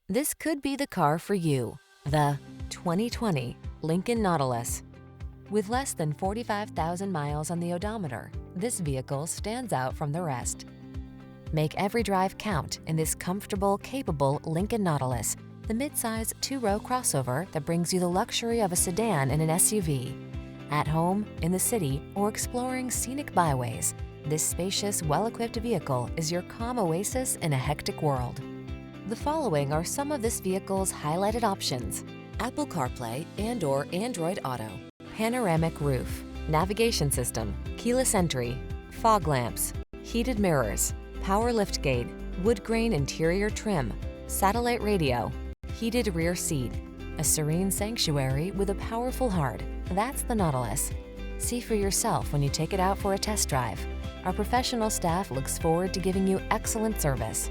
This could be the car for you. The 2020 Lincoln Nautilus. With less than 45,000 miles on the odometer, this vehicle stands out from the rest. Make every drive count in this comfortable, capable Lincoln Nautilus, the midsize two-row crossover that brings you the luxury of a sedan and an SUV. At home, in the city, or exploring scenic byways, this spacious, well-equipped vehicle is your calm oasis in a hectic world. The following are some of this vehicle's highlighted options: Apple CarPlay and/or Android Auto, panoramic roof, navigation system, keyless entry, fog lamps, heated mirrors, power liftgate, wood grain interior trim, satellite radio, heated rear seat, a serene sanctuary with a powerful heart. That's the Nautilus. See for yourself when you take it out for a test drive. Our professional staff looks forward to giving you excellent service.